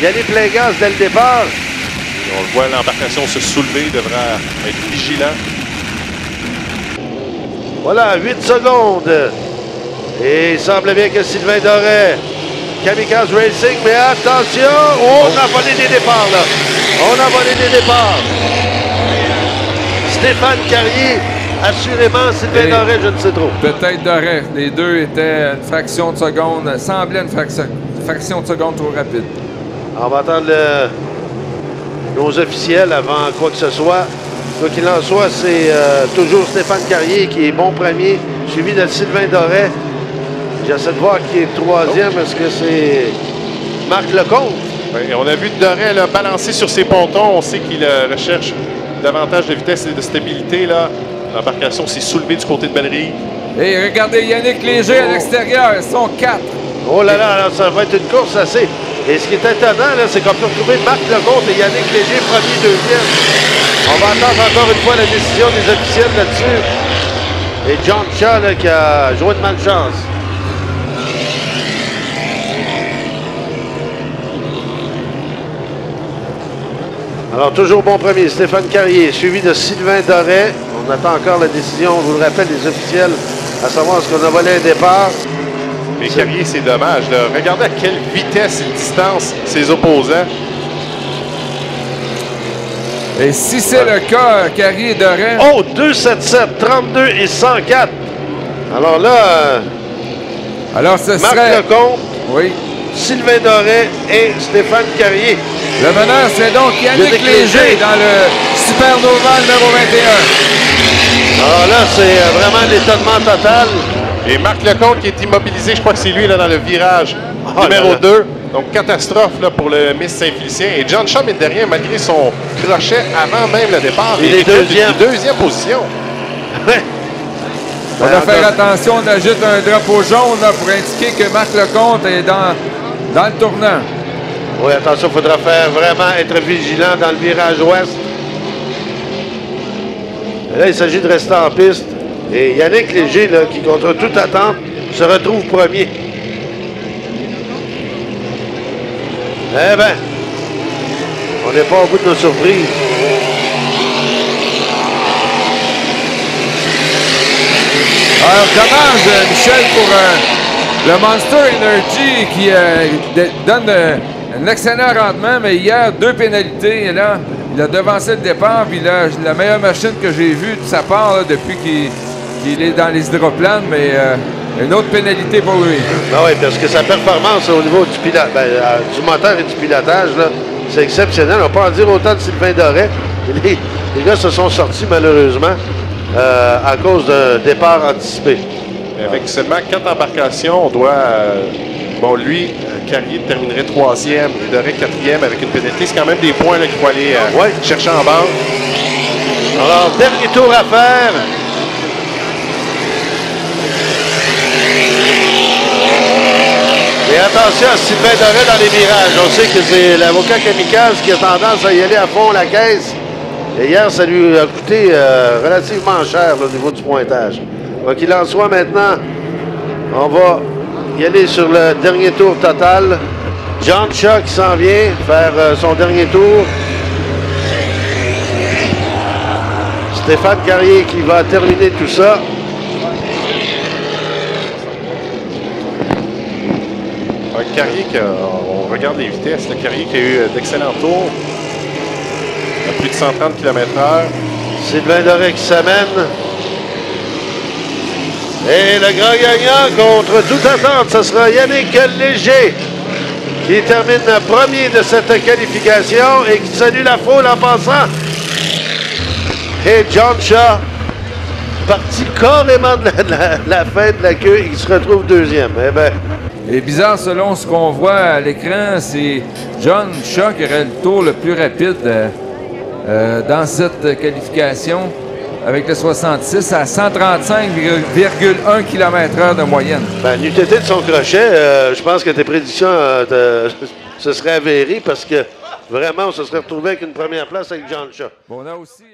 y aller plein gaz dès le départ. Et on le voit, l'embarcation se soulever, il devra être vigilant. Voilà, 8 secondes. Et il semble bien que Sylvain Doré, Kamikaze Racing, mais attention! Oh, on a volé des départs, là. On a volé des départs. Stéphane Carrier, assurément, Sylvain Doré, je ne sais trop. Peut-être Doré. Les deux étaient une fraction de seconde, semblaient une fraction de seconde trop rapide. On va attendre nos officiels avant quoi que ce soit. Quoi qu'il en soit, c'est toujours Stéphane Carrier qui est bon premier, suivi de Sylvain Doré. J'essaie de voir qui est troisième. Est-ce que c'est Marc Lecomte? Et on a vu Doré là, balancer sur ses pontons. On sait qu'il recherche davantage de vitesse et de stabilité. L'embarcation s'est soulevée du côté de Bellerive. Et regardez Yannick Léger à l'extérieur. Ils sont 4. Oh là là, alors ça va être une course assez. Et ce qui est étonnant, c'est qu'on peut retrouver Marc Lecomte et Yannick Léger, premier, deuxième. On va attendre encore une fois la décision des officiels là-dessus. Et John Shaw là, qui a joué de malchance. Alors, toujours bon premier, Stéphane Carrier, suivi de Sylvain Doré. On attend encore la décision, je vous le rappelle, des officiels, à savoir est-ce qu'on a volé un départ. Mais Carrier, c'est dommage. Là. Regardez à quelle vitesse et distance ses opposants. Et si c'est le cas, Carrier et Doré... Oh, 2,77, 32 et 104. Alors là, alors ce Marc serait... Lecomte, oui. Sylvain Doré et Stéphane Carrier. Le meneur, c'est donc Yannick Léger dans le Supernova numéro 21. Alors là, c'est vraiment l'étonnement total. Et Marc Lecomte qui est immobilisé, je crois que c'est lui là, dans le virage numéro 2. Donc catastrophe là, pour le Miss Saint-Félicien. Et John Shaw est derrière malgré son crochet avant même le départ. Il est deuxième. Deuxième position. On doit faire attention, on ajoute un drapeau jaune là, pour indiquer que Marc Lecomte est dans le tournant. Oui, attention, il faudra vraiment être vigilant dans le virage ouest. Et là, il s'agit de rester en piste. Et Yannick Léger, là, qui contre toute attente, se retrouve premier. Eh bien, on n'est pas au bout de nos surprises. Alors, dommage, Michel, pour le Monster Energy qui donne un excellent rendement, mais hier, 2 pénalités. Et là, il a devancé le départ, puis là, la meilleure machine que j'ai vue de sa part là, depuis qu'il est dans les hydroplanes, mais une autre pénalité pour lui. Ah oui, parce que sa performance au niveau du moteur et du pilotage, c'est exceptionnel. On peut en dire autant de Sylvain Doré. Les gars se sont sortis malheureusement à cause d'un départ anticipé. Avec seulement 4 embarcations, on doit... bon, lui, Carrier terminerait 3e, il aurait 4e avec une pénalité. C'est quand même des points qu'il faut aller chercher en bas. Alors, dernier tour à faire. Et attention à Sylvain Doré dans les virages. On sait que c'est l'avocat Kamikaze qui a tendance à y aller à fond la caisse. Et hier, ça lui a coûté relativement cher là, au niveau du pointage. Quoi qu'il en soit, maintenant, on va y aller sur le dernier tour total. John Shaw qui s'en vient faire son dernier tour. Stéphane Carrier qui va terminer tout ça. Un Carrier, on regarde les vitesses, le Carrier qui a eu d'excellents tours. À plus de 130 km/h. Sylvain Doré qui s'amène. Et le grand gagnant, contre toute attente, ce sera Yannick Léger, qui termine premier de cette qualification et qui salue la foule en passant. Et John Shaw, parti carrément de la fin de la queue, il se retrouve deuxième. Eh bien. Et bizarre, selon ce qu'on voit à l'écran, c'est John Shaw qui aurait le tour le plus rapide dans cette qualification, avec le 66 à 135,1 km/h de moyenne. Ben, n'eût été de son crochet, je pense que tes prédictions se seraient avérées parce que vraiment, on se serait retrouvé avec une première place avec John Shaw. Bon, on a aussi...